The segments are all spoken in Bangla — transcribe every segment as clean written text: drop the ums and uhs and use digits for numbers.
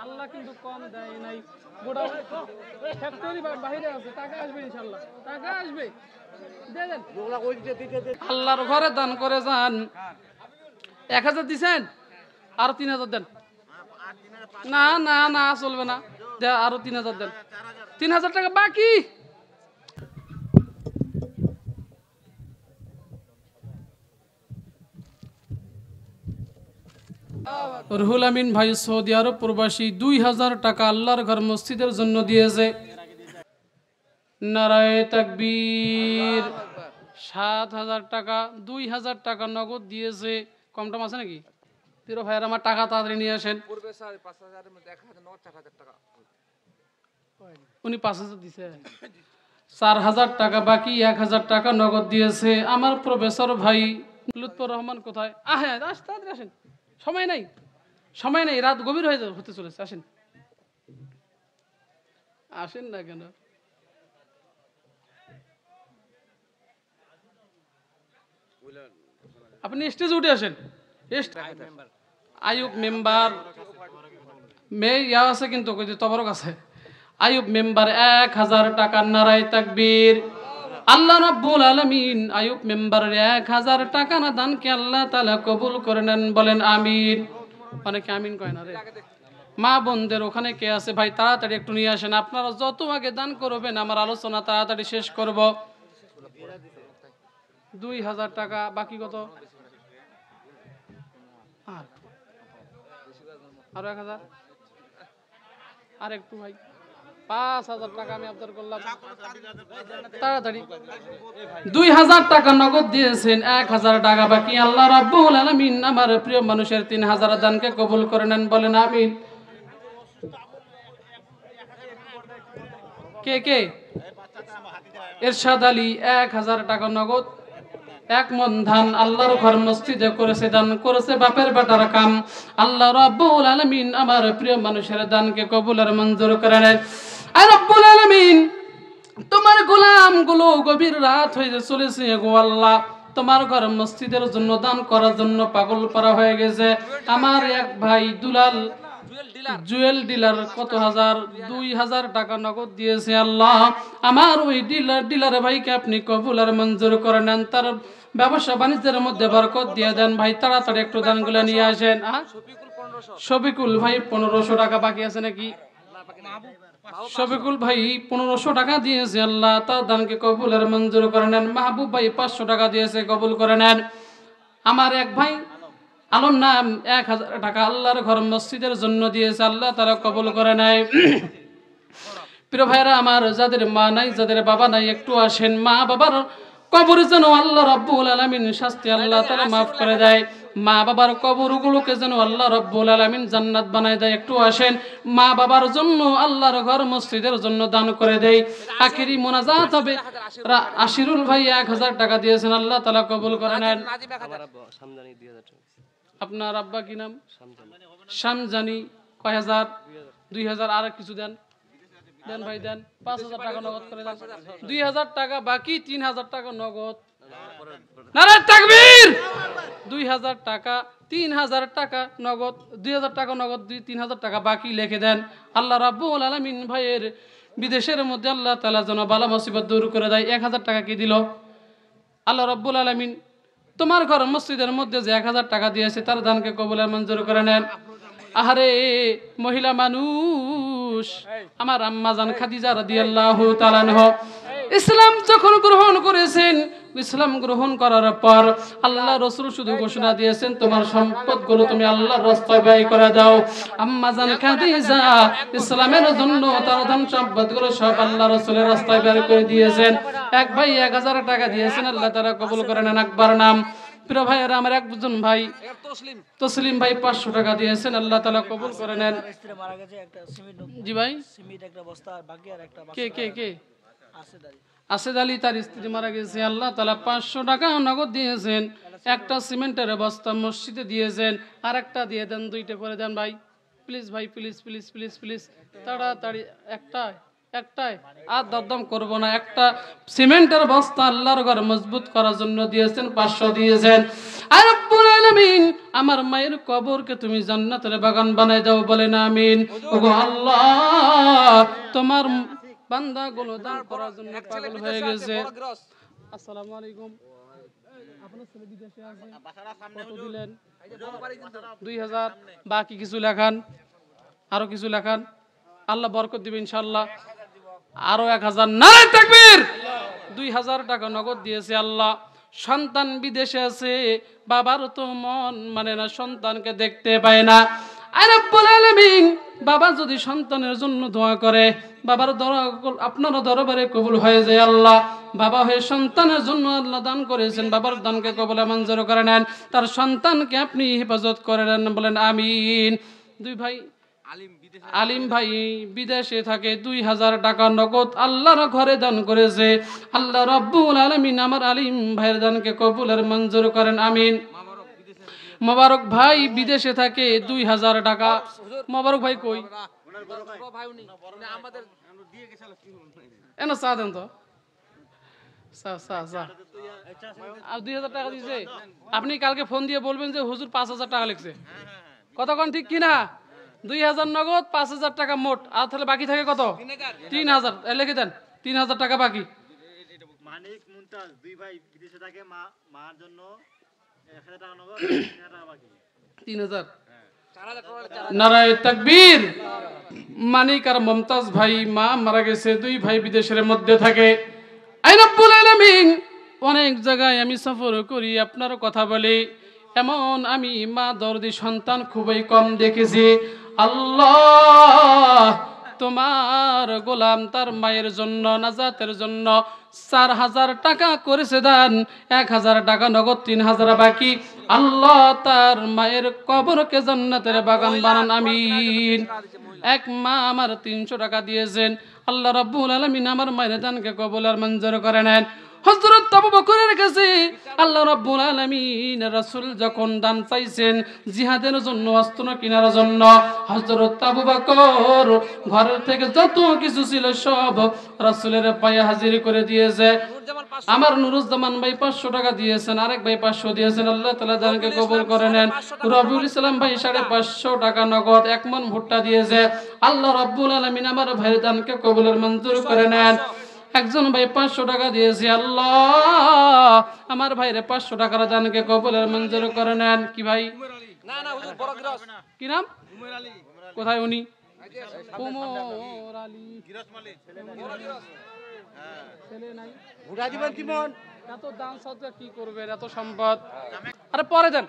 আল্লাহ কিন্তু কম দেয় নাই, গোটা ফ্যাক্টরি বাইরে আছে, টাকা আসবে ইনশাআল্লাহ, টাকা আসবে। দেন আল্লাহর ঘরে দান করে যান। 1000 দিছেন, আরো 3000 দেন। না না না চলবে না, আরো 3000 দেন, 3000 টাকা বাকি। রুহুল আমিন ভাই সৌদি আরব প্রবাসী 2000 টাকা আল্লাহর ঘর মসজিদের জন্য দিয়েছে। নারায়ে তাকবীর। 7000 টাকা, 2000 টাকা নগদ দিয়েছে। কম টম আছে নাকি? তিরো ভাইয়ের আমার টাকা তাড়াতাড়ি নিয়ে আসেন। উনি 5000 দিছে। 4000 টাকা বাকি, 1000 টাকা নগদ দিয়েছে। আমার প্রফেসর ভাই লুৎফর রহমান কোথায়? হ্যাঁ, তাড়াতাড়ি আসেন, সময় নাই, সময় নেই, রাত গভীর হতে চলেছে। আসেন, আসেন না কেন? আপনি স্টেজে উঠে আসেন। আইয়ুব মেম্বার ইয়া আছে কিন্তু তবরক আছে। আইয়ুব মেম্বার 1000 টাকা। নারায়ে তাকবীর। আল্লাহ রাব্বুল আলামিন আইয়ুব মেম্বারের 1000 টাকা না দানকে আল্লাহ তাআলা কবুল করে নেন, বলেন আমিন। অনেকে আমিন কয় না রে। মা বোনদের ওখানে কে আছে ভাই, তাড়াতাড়ি একটু নিয়ে আসেন। আপনারা যত আগে দান করবেন আমার আলোচনা তাড়াতাড়ি শেষ করব। 2000 টাকা বাকি, কত? আরো 1000, আর একটু ভাই, 5000 টাকা আমি আবদার করলাম, তাড়াতাড়ি। 2000 টাকা নগদ দিয়েছেন, 1000 টাকা বাকি। আল্লাহ রাব্বুল আলামিন আমার প্রিয় মানুষের 3000 দানকে কবুল করে নেন, বলেন আমিন। কে কে? এরশাদ আলী 1000 টাকা নগদ, 1 মণ ধান আল্লাহর ঘর মসজিদে করেছে, দান করেছে, বাপের বেটার কাম। আল্লাহ রাব্বুল আলামিন আমার প্রিয় মানুষের দানকে কবুল আর মঞ্জুর করে নেন। আর রাব্বুল আলামিন তোমার গোলামগুলো গভীর রাত হয়ে চলেছে গো আল্লাহ, তোমার ঘর মসজিদের জন্য দান করার জন্য পাগল পারা হয়ে গেছে। আমার এক ভাই দুলাল জুয়েল ডিলার কত হাজার, 2000 টাকা নগদ দিয়েছে। আল্লাহ আমার ওই ডিলার ভাইকে আপনি কবুল আর মঞ্জুর করে নেন, তার ব্যবসা বাণিজ্যের মধ্যে বরকত দিয়ে দেন। ভাই তাড়াতাড়ি একটু দানগুলো নিয়ে আসেন। শফিকুল ভাই 1500 টাকা বাকি আছে নাকি? শফিকুল ভাই 1500 টাকা দিয়েছে, আল্লাহ তার দানকে কবুল আর মঞ্জুর করে নেন। মাহবুব ভাই 500 টাকা দিয়েছে, কবুল করে নেন। আমার এক ভাই আলম নাম 1000 টাকা আল্লাহর ঘর মসজিদের জন্য দিয়েছে, আল্লাহ তারা কবুল করে নেয়। প্রিয় ভাইরা আমার, যাদের মা নাই, যাদের বাবা নাই, একটু আসেন। মা বাবার কবর যেন আল্লাহ রাব্বুল আলামিন শাস্তি আল্লাহ তাআলা মাফ করে দেয়। মা বাবার কবরগুলোকে যেন আল্লাহ রাব্বুল আলামিন জান্নাত বানায় দেয়। একটু আসেন। মা বাবার জন্য আল্লাহর ঘর মসজিদের জন্য দান করে দেই। আখিরি মোনাজাত হবে। আশিরুল ভাই 1000 টাকা দিয়েছেন, আল্লাহ তাআলা কবুল করে নেন। আপনার আব্বা কি নাম? শামজানি। কয় হাজার? 2000। আর কিছু দেন, দেন ভাই দেন। 5000 টাকা নগদ করে দেন। 2000 টাকা বাকি, 3000 টাকা নগদ। নারায়ে তাকবীর। 2000 টাকা, 3000 টাকা নগদ, 2000 টাকা নগদ, 3000 টাকা বাকি লিখে দেন। আল্লাহ রাব্বুল আলামিন ভাইয়ের বিদেশের মধ্যে আল্লাহ তাআলা যেন বালা মুসিবত দূর করে দেয়। 1000 টাকা কি দিল? আল্লাহ রাব্বুল আলামিন তোমার ঘর মসজিদের মধ্যে যে 1000 টাকা দিয়েছে তার দানকে কবুল আর মঞ্জুর করে নেন। আহারে মহিলা মানুষ, আমার আম্মা জান খাদিজা রাদিয়াল্লাহু তাআলা আনহা ইসলাম যখন গ্রহণ করেছেন, ইসলাম গ্রহণ করার পর আল্লাহ রাসূল শুধু ঘোষণা দিয়েছেন তোমার সম্পদগুলো তুমি আল্লাহর রাস্তায় ব্যয় করে দাও। আম্মা জান খাদিজা ইসলামের জন্য তার ধন সম্পদগুলো সব আল্লাহ রাসূলের রাস্তায় ব্যয় করে দিয়েছেন। এক ভাই 1000 টাকা দিয়েছেন, আল্লাহ তাআলা কবুল করে নেন। আকবার নাম। প্রিয় ভাইয়েরা আমার একজন ভাই তসলিম ভাই 500 টাকা দিয়েছেন, আল্লাহ তাআলা কবুল করে নেন। জি ভাই, কে কে কে? আসেদ আলী, তার স্ত্রী মারা গেছে, আল্লাহ তাআলা 500 টাকা নগদ দিয়েছেন। একটা সিমেন্টের বস্তা মসজিদে দিয়েছেন, আর একটা দিয়ে দেন, 2টা করে দেন ভাই, প্লিজ ভাই, প্লিজ প্লিজ প্লিজ প্লিজ, তাড়াতাড়ি। একটা একটাই আর দরদাম করব না। একটা সিমেন্টের বস্তা আল্লাহর ঘর মজবুত করার জন্য দিয়েছেন, 500 দিয়েছেন। আর রব্বুল আলামিন আমার মায়ের কবরকে তুমি জান্নাতের বাগান বানাই দাও, বলেন আমিন। ওগো আল্লাহ, তোমার বান্দাগুলো দান করার জন্য পাগল হয়ে গেছে। আসসালামু আলাইকুম। আপনার ছেলে বিদেশে আছে, কত দিলেন? 2000। বাকি কিছু লেখান, আরো কিছু লেখান, আল্লাহ বরকত দিবে ইনশাআল্লাহ। আরো 1000। নারে তাকবীর। 2000 টাকা নগদ দিয়েছে আল্লাহ। সন্তান বিদেশে আছে, বাবার তো মন মানে না, সন্তানকে দেখতে পায় না। আর রব্বুল আলামিন বাবা যদি সন্তানের জন্য দোয়া করে, বাবার দোয়া আপনার দরবারে কবুল হয়ে যায় আল্লাহ। বাবা হয়ে সন্তানের জন্য আল্লাহ দান করেছেন, বাবার দানকে কবুল মঞ্জুর করে নেন, তার সন্তানকে আপনি হেফাজত করে নেন, বলেন আমিন। দুই ভাই আলিম ভাই বিদেশে থাকে, 2000 টাকা নগদ আল্লাহর ঘরে দান করেছে। আল্লাহ রাব্বুল আলামিন আমার আলিম ভাইয়ের দানকে কবুল আর মঞ্জুর করেন, আমিন। মোবারক ভাই বিদেশে থাকে, 2000 টাকা। মোবারক ভাই কই? এনা চা দেন তো, চা চা চা। আর 2000 টাকা দিয়েছে। আপনি কালকে ফোন দিয়ে বলবেন যে হুজুর 5000 টাকা লিখছে, কতক্ষণ ঠিক কিনা? 2000 নগদ, 5000 টাকা মোট। আর তাহলে বাকি থাকে কত? 3000। লিখে দেন, 3000 টাকা বাকি। মানিক মুমতাজ দুই ভাই বিদেশে থাকে, মার জন্য 1000 টাকা নগদ, 3000 টাকা বাকি। 3000। নারায়ে তাকবীর। মানিক আর মুমতাজ ভাই, মা মারা গেছে, দুই ভাই বিদেশের মধ্যে থাকে। আই রব্বুল আলামিন অনেক জায়গায় আমি সফর করি, আপনার কথা বলি, এমন আমি মা দর্দি সন্তান খুবই কম দেখেছি। আল্লাহ, তোমার গোলাম তার মায়ের জন্য নাজাতের জন্য 4000 টাকা করেছে দান, 1000 টাকা নগদ, 3000 বাকি। আল্লাহ তার মায়ের কবরকে জান্নাতের বাগান বানান, আমিন। এক মা আমার 300 টাকা দিয়েছেন। আল্লাহ রাব্বুল আলামিন আমার মায়ের দানকে কবুল আর মঞ্জুর করে নেন। হযরত আবু বকরের কাছে আল্লাহ রাব্বুল আলামিন রাসূল যখন দান চাইছেন জিহাদের জন্য, অস্ত্র কেনার জন্য, হযরত আবু বকর ঘরের থেকে যত কিছু ছিল সব রাসূলের পায়ে হাজির করে দিয়েছে। আমার নুরুজ্জামান ভাই 500 টাকা দিয়েছেন, আরেক ভাই 500 দিয়েছেন। আল্লাহ তাআলা দানকে কবুল করে নেন। রবিউল ইসলাম ভাই 550 টাকা নগদ, 1 মণ ভুট্টা দিয়েছে। আল্লাহ রাব্বুল আলামিন আমার ভাইয়ের দানকে কবুল আর মঞ্জুর করে নেন। একজন ভাই 500 টাকা দিয়েছে। আল্লাহ আমার ভাইরে 500 টাকার দানকে কবুল আর মঞ্জুর করে নেন। কি ভাই? না না হুজুর বড় গিরস। কি নাম? উমর আলী। কোথায় উনি? উমর আলী গিরস মালিক। বড় গিরস। হ্যাঁ, ছেলে নাই। ভুড়া দিবেন কি মন? এত দান সদকা কি করবেন, এত সম্পদ? আরে পরে দেন,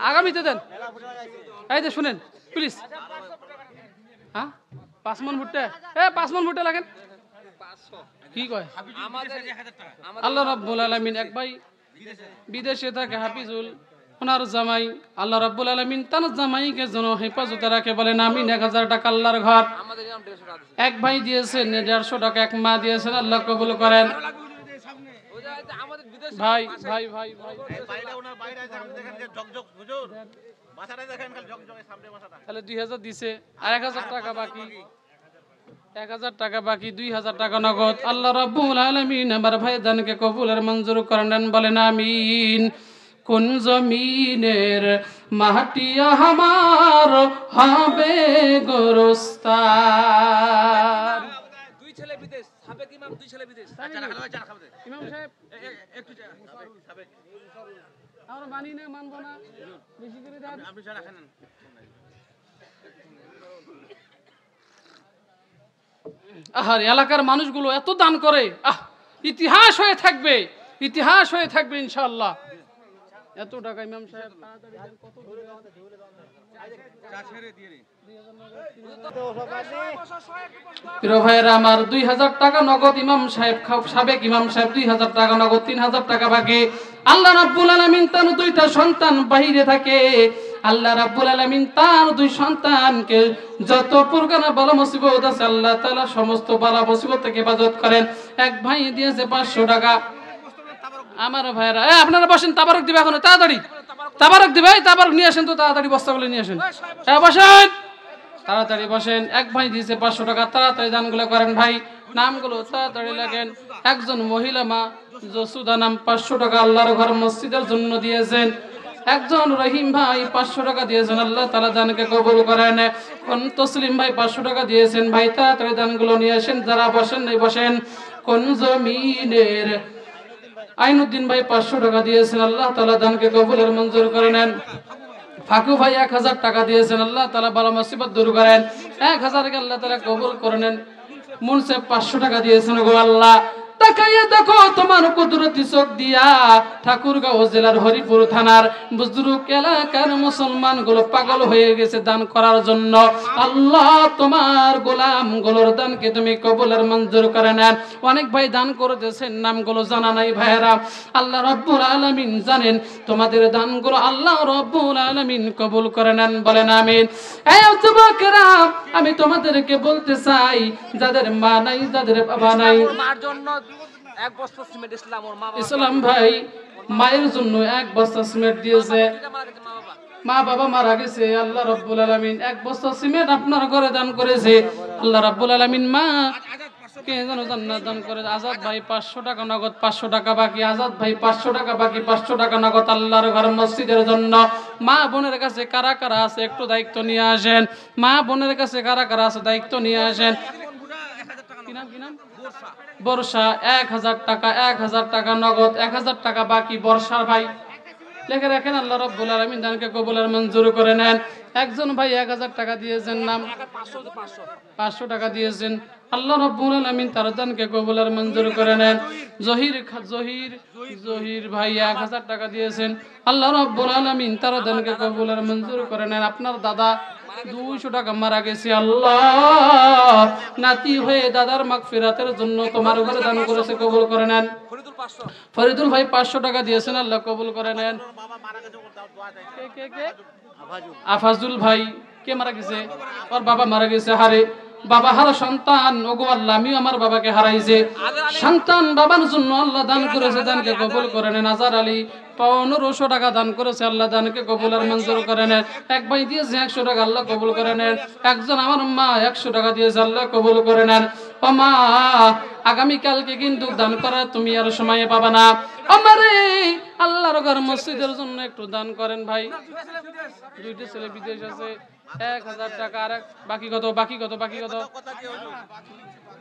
আগামীতে দেন। এই যে শুনেন প্লিজ। হ্যাঁ 5 মণ ভুট্টা, 5 মণ ভুট্টা লাগেন। কি কয়? আমাদের আল্লাহ রাব্বুল আলামিন এক ভাই বিদেশে থাকে, হাফিজুল, ওনার জামাই, আল্লাহ রাব্বুল আলামিন তার জামাইকে যেন হেফাজতে রাখে, বলেন আমিন। 1000 টাকা আল্লাহর ঘর। আমাদের নাম 150 টাকা দিছে। এক ভাই দিয়েছেন 150 টাকা, এক মা দিয়েছেন, আল্লাহ কবুল করেন। ওই যে আমাদের বিদেশ ভাই ভাই ভাই ভাই এই বাইরে ওনার বাইরে আছে, আপনি দেখেন যে জগজগ হুজুর মাথাটা দেখেন, খালি জগজগে সামনে মাথাটা। তাহলে 2000 দিছে, আর 1000 টাকা বাকি। 1000 টাকা বাকি, 2000 টাকা নগদ। আল্লাহ রাব্বুল আলামিন আমার ভাই দানকে কবুল আর মঞ্জুর করেন, বলেন আমিন। কোন জমিনের মাটি আমার হবে গোরস্তান। দুই ছেলে বিদেশ, সাবেক ইমাম দুই ছেলে বিদেশ। ইমাম সাহেব একটু সাবেক আমরা মানি না, মানবো না, বেশি করে দেন। আপনি ছাড়া খান। আহার এলাকার মানুষগুলো এত দান করে, ইতিহাস হয়ে থাকবে, ইতিহাস হয়ে থাকবে ইনশাআল্লাহ। এত টাকা ইমাম সাহেব তাড়াতাড়ি দেন। কত দিবেন? প্রিয় ভাইয়েরা আমার 2000 টাকা নগদ ইমাম সাহেব, সাবেক ইমাম সাহেব 2000 টাকা নগদ, 3000 টাকা বাকি। আল্লাহ রাব্বুল আলামিন তার 2টা সন্তান বাইরে থাকে। আল্লাহ রাব্বুল আলামিন তার 2 সন্তানকে যত প্রকার বালা মুসিবত আছে আল্লাহ তাআলা সমস্ত বালা মুসিবত থেকে হেফাজত করেন। এক ভাই দিয়েছে 500 টাকা। আমার ভাইরা আপনারা বসেন, তাবারক দিবে এখন, তাড়াতাড়ি তাবারক দিবে। তাবারক নিয়ে আসেন তো, তাড়াতাড়ি বস্তাগুলো নিয়ে আসেন। বসেন, তাড়াতাড়ি বসেন। এক ভাই দিয়েছে 500 টাকা, তাড়াতাড়ি দানগুলো করেন ভাই, নামগুলো তাড়াতাড়ি লেখেন। একজন মহিলা মা জসুদা নাম 500 টাকা আল্লাহর ঘর মসজিদের জন্য দিয়েছেন। একজন রহিম ভাই 500 টাকা দিয়েছেন, আল্লাহ তাআলা দানকে কবুল করেন। কোন তসলিম ভাই 500 টাকা দিয়েছেন, ভাই তাড়াতাড়ি দানগুলো নিয়ে আসেন। যারা বসেন নাই বসেন। কোন জমিনের আইনুদ্দিন ভাই 500 টাকা দিয়েছেন, আল্লাহ তাআলা দানকে কবুলের মঞ্জুর করে নেন। ফাকু ভাই 1000 টাকা দিয়েছেন, আল্লাহ তাআলা বালা মুসিবত দূর করেন। 1000 কে আল্লাহ তাআলা কবুল করে নেন। মুনসেফ 500 টাকা দিয়েছেন, গো আল্লাহ তাকাইয়ে দেখো তোমার কুদরতি চোখ দিয়া ঠাকুরগাঁও জেলার হরিপুর থানার বুজরুক এলাকার মুসলমান গুলো পাগল হয়ে গেছে দান করার জন্য। আল্লাহ তোমার গোলাম গুলোর দানকে তুমি কবুলের মঞ্জুর করে নেন। অনেক ভাই দান করতেছেন, নামগুলো জানা নাই ভাইয়েরা, আল্লাহ রাব্বুল আলামিন জানেন তোমাদের দানগুলো আল্লাহ রাব্বুল আলামিন কবুল করে নেন, বলেন আমিন। এই যুবকেরা আমি তোমাদেরকে বলতে চাই, যাদের মা নাই, যাদের বাবা নাই, মার জন্য এক বস্তা সিমেন্ট ইসলাম ওর মা বাবা ইসলাম ভাই মায়ের জন্য 1 বস্তা সিমেন্ট দিয়েছে। মা বাবা মারা গেছে, আল্লাহ রাব্বুল আলামিন 1 বস্তা সিমেন্ট আপনার ঘরে দান করেছে। আল্লাহ রাব্বুল আলামিন মা কে যেন জান্নাত দান করে। আজাদ ভাই 500 টাকা নগদ, 500 টাকা বাকি। আজাদ ভাই 500 টাকা বাকি, 500 টাকা নগদ আল্লাহর ঘর মসজিদের জন্য। মা বোনের কাছে কারা কারা আছে একটু দায়িত্ব নিয়ে আসেন। মা বোনের কাছে কারা কারা আছে দায়িত্ব নিয়ে আসেন। কি নাম কি নাম? বর্ষা 1000 টাকা, 1000 টাকা নগদ, 1000 টাকা বাকি। বর্ষার ভাই লেখে রাখেন, আল্লাহ রাব্বুল আলামিন দানকে কবুলের মঞ্জুর করে নেন। একজন ভাই 1000 টাকা দিয়েছেন, নাম 500 টাকা দিয়েছেন, আল্লাহ রাব্বুল আলামিন তার দানকে কবুলের মঞ্জুর করে নেন। জহির ভাই 1000 টাকা দিয়েছেন, আল্লাহ রাব্বুল আলামিন তার দানকে কবুলের মঞ্জুর করে নেন। আপনার দাদা 200 টাকা মারা গেছে, আল্লাহ নাতি হয়ে দাদার মাগফিরাতের জন্য তোমার ঘরে দান করেছে, কবুল করে নেন। ফরিদুল ভাই 500 টাকা দিয়েছেন, আল্লাহ কবুল করে নেন। কে আফাজুল ভাই কে মারা গেছে? ওর বাবা মারা গেছে। হারে বাবা হারা সন্তান, ওগো আল্লাহ আমিও আমার বাবাকে হারাইছে। সন্তান বাবার জন্য আল্লাহ দান করেছে, দানকে কবুল করে নেন। আজার আলী 1500 টাকা দান করেছে, আল্লাহ দানকে কবুলের মঞ্জুর করে নেন। এক ভাই দিয়েছে 100 টাকা, আল্লাহ কবুল করে নেন। একজন আমার মা 100 টাকা দিয়েছে, আল্লাহ কবুল করে নেন। ও মা আগামীকালকে কিন্তু দান করার তুমি আর সময় পাবা না। আমারে আল্লাহর ঘর মসজিদের জন্য একটু দান করেন ভাই। 2টা ছেলে বিদেশ আছে, 1000 টাকা। আর বাকি কত?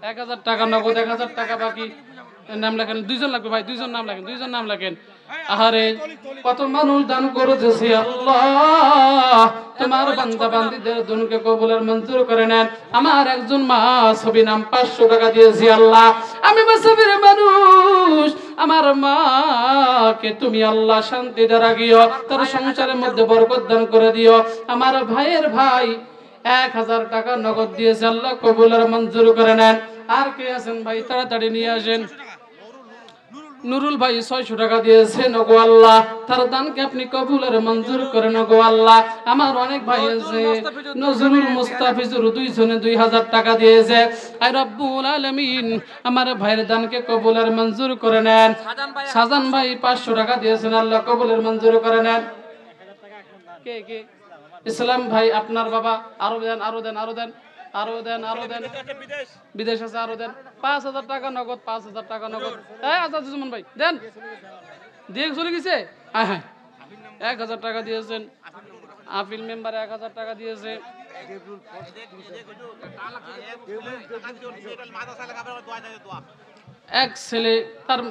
1000 টাকা নগদ, 1000 টাকা বাকি। নাম লেখেন। 2জন লাগবে ভাই, 2জন নাম লেখেন, 2জন নাম লেখেন। আহারে কত মানুষ দান করেছে, আল্লাহ তোমার বান্দা বান্দীদের দানকে কবুলের মঞ্জুর করে নেন। আমার একজন মা ছবি নাম 500 টাকা দিয়েছে, আল্লাহ আমি মাসবির মানুষ, আমার মাকে তুমি আল্লাহ শান্তি দিয়ে রাখিও, তার সংসারের মধ্যে বরকত দান করে দিও। আমার ভাইয়ের ভাই 1000 টাকা নগদ দিয়েছে, আল্লাহ কবুলের মঞ্জুর করে নেন। আর কে আছেন ভাই তাড়াতাড়ি নিয়ে আসেন। নুরুল ভাই 600 টাকা দিয়েছেন, ওগো আল্লাহ তার দানকে আপনি কবুলের মঞ্জুর করেন, ওগো আল্লাহ। আমার অনেক ভাই আছে, নজরুল মুস্তাফিজুর 2000 টাকা দিয়েছে। আয় রব্বুল আলামিন আমার ভাইয়ের দানকে কবুলের মঞ্জুর করে নেন। সাজান ভাই 500 টাকা দিয়েছেন, আল্লাহ কবুলের মঞ্জুর করে নেন। কে ইসলাম ভাই আপনার বাবা আরো দেন, আরো দেন, আরো দেন, আরো দেন, আরো দেন। বিদেশ আছে, আরো দেন। 5000 টাকা নগদ, 5000 টাকা নগদ। আজাদুজ্জামান ভাই দেন, দিয়ে চলে গেছে। হ্যাঁ 1000 টাকা দিয়েছেন। আপিল মেম্বার 1000 টাকা দিয়েছে। এক ছেলে তার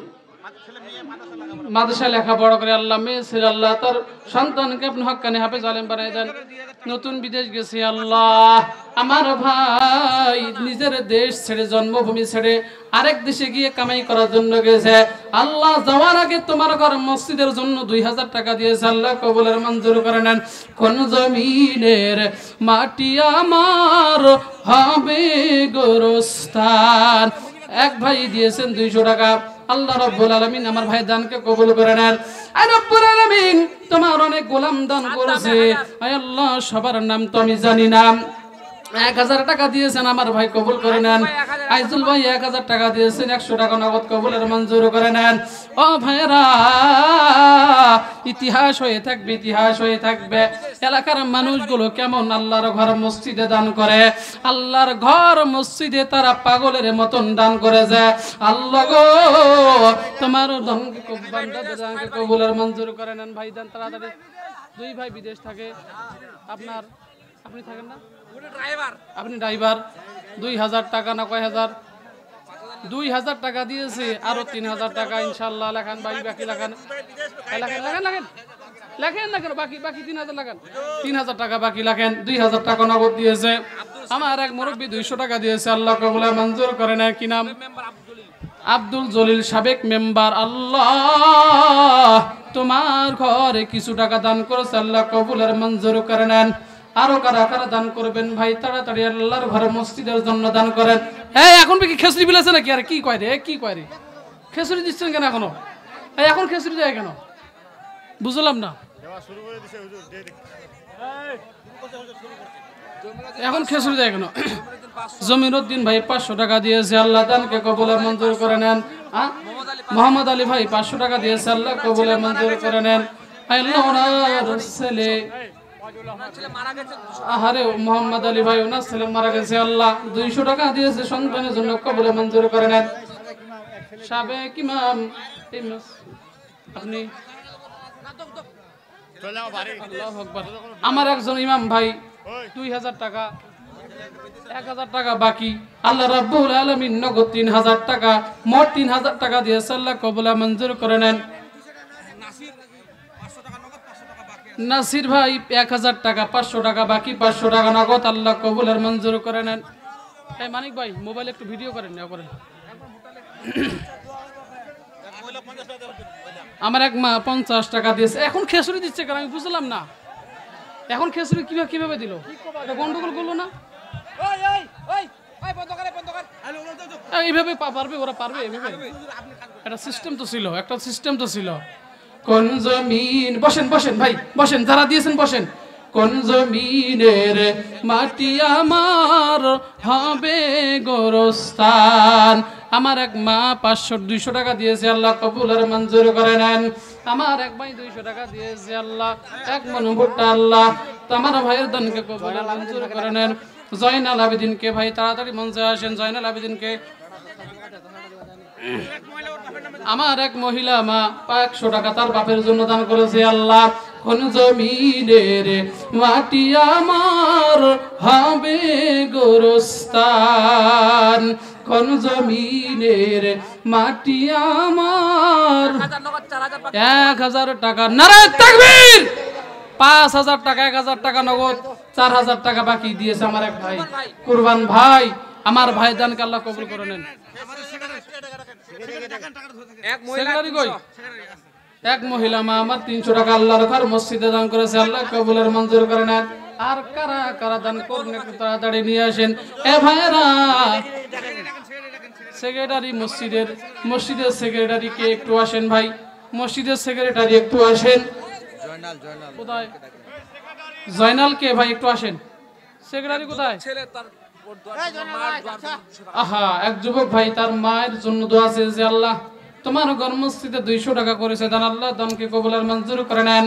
মাদ্রাসা লেখা বড় করে, আল্লাহ মেয়ে ছেলে আল্লাহ তার সন্তানকে আপনি হক্কানি হাফেজ আলেম বানাই দেন। নতুন বিদেশ গেছে, আল্লাহ আমার ভাই নিজের দেশ ছেড়ে জন্মভূমি ছেড়ে আরেক দেশে গিয়ে কামাই করার জন্য গেছে, আল্লাহ যাওয়ার আগে তোমার ঘর মসজিদের জন্য 2000 টাকা দিয়েছে, আল্লাহ কবুলের মঞ্জুর করে নেন। কোন জমিনের মাটি আমার হবে গোরস্থান। এক ভাই দিয়েছেন 200 টাকা, আল্লাহ রাব্বুল আলামিন আমার ভাই দানকে কবুল করে নেন। আয় রব্বুল আলামিন তোমার অনেক গোলাম দান করেছে, আয় আল্লাহ সবার নাম তো আমি জানি না, 1000 টাকা দিয়েছেন আমার ভাই কবুল করে নেন। আইজুল ভাই 1000 টাকা দিয়েছেন, 100 টাকা নগদ কবুলের মঞ্জুর করে নেন। ও ভাইরা, ইতিহাস হয়ে থাকবে, ইতিহাস হয়ে থাকবে এলাকার মানুষগুলো কেমন আল্লাহর ঘর মসজিদে দান করে, আল্লাহর ঘর মসজিদে তারা পাগলের মতন দান করে যায়। আল্লাহ গো তোমার বান্দাদের কবুলের মঞ্জুর করে নেন। ভাই দেন তাড়াতাড়ি। 2 ভাই বিদেশ থাকে, আপনি থাকেন না, আপনি ড্রাইভার। 2000 টাকা না কয় হাজার, 2000 টাকা দিয়েছে, আরো 3000 টাকা ইনশাল্লাহ লেখান ভাই, বাকি লেখান, লেখেন না কেন, বাকি 3000 লেখান, 3000 টাকা বাকি লেখেন। 2000 টাকা নগদ দিয়েছে। আমার এক মুরব্বী 200 টাকা দিয়েছে, আল্লাহ কবুলের মঞ্জুর করে নেয়। কি নাম? আব্দুল জলিল, সাবেক মেম্বার। আল্লাহ তোমার ঘরে কিছু টাকা দান করেছে, আল্লাহ কবুলের মঞ্জুর করে নেন। আরো কারা কারা দান করবেন ভাই তাড়াতাড়ি আল্লাহর ঘরে মসজিদের জন্য দান করেন। এই এখন কি খেসুরি বিলাছে নাকি? আর কি কয় রে, কি কয় রে, খেসুরি দিচ্ছেন কেন এখনো? এই এখন খেসুরি দেয় কেন বুঝলাম না। এখন খেসুরি দেয় কেন? জমিরুদ্দিন ভাই 500 টাকা দিয়েছে, আল্লাহ দানকে কবুলের মঞ্জুর করে নেন। মোহাম্মদ আলী ভাই 500 টাকা দিয়েছে, আল্লাহ কবুলের মঞ্জুর করে নেন। আল্লাহ ওনার ছেলে, আহারে মোহাম্মদ আলী ভাই ওনার ছেলে মারা গেছে, আল্লাহ 200 টাকা দিয়েছে, সন্তানের জন্য কবুলের মঞ্জুর করে নেন। সাবেক ইমাম আপনি, আল্লাহু আকবার। আমার একজন ইমাম ভাই 2000 টাকা, 1000 টাকা বাকি, আল্লাহ রাব্বুল আলামিন নগদ 3000 টাকা, মোট 3000 টাকা দিয়েছে, আল্লাহ কবুলের মঞ্জুর করে নেন। নাসির ভাই 1000 টাকা, 500 টাকা বাকি, 500 টাকা নগদ, আল্লাহ কবুলের মঞ্জুর করে নেন। এই মানিক ভাই মোবাইল একটু ভিডিও করেন না করেন। আমার এক মা 50 টাকা দিয়েছে। এখন খেসুরি দিচ্ছে কেন আমি বুঝলাম না। এখন খেসুরি কিভাবে দিল? গন্ডগোল করলো না? এইভাবে পারবে, ওরা পারবে এইভাবে? একটা সিস্টেম তো ছিল। কোন জমিন, বসেন ভাই বসেন, যারা দিয়েছেন বসেন। কোন জমিনের মাটি আমার হবে গোরস্থান। আমার এক মা 200 টাকা দিয়েছে, আল্লাহ কবুলের মঞ্জুর করে নেন। আমার এক ভাই 200 টাকা দিয়েছে, আল্লাহ এক মন ভুট্টা, আল্লাহ আমার ভাইয়ের দানকে কবুলের মঞ্জুর করে নেন। জয়নাল আবেদিনকে ভাই তাড়াতাড়ি মঞ্চে আসেন, জয়নাল আবেদিনকে। আমার এক মহিলা মা 100 টাকা তার বাপের জন্য দান করেছে, আল্লাহ কোন জমিনের মাটি আমার হবে গোরস্থান। কোন জমিনের মাটি আমার 1000 টাকা, নারায়ে তাকবীর। 5000 টাকা, 1000 টাকা নগদ, 4000 টাকা বাকি দিয়েছে আমার এক ভাই কুরবান ভাই। আমার ভাই দানকে আল্লাহ কবুল করে নেন। এক মহিলা মা আমার 300 টাকা আল্লাহর ঘর মসজিদে দান করেছে, আল্লাহ কবুলের মঞ্জুর করে নেন। আর কারা কারা দান করুন একটু তাড়াতাড়ি নিয়ে আসেন। এ ভাইরা, সেক্রেটারি মসজিদের সেক্রেটারি কে একটু আসেন ভাই, মসজিদের সেক্রেটারি একটু আসেন। কোথায় জয়নাল কে ভাই একটু আসেন। সেক্রেটারি কোথায়? আহা, এক যুবক ভাই তার মায়ের জন্য দোয়া চেয়েছে, আল্লাহ তোমার ঘর মসজিদে 200 টাকা করেছে দান, আল্লাহ দানকে কবুলের মঞ্জুর করে নেন।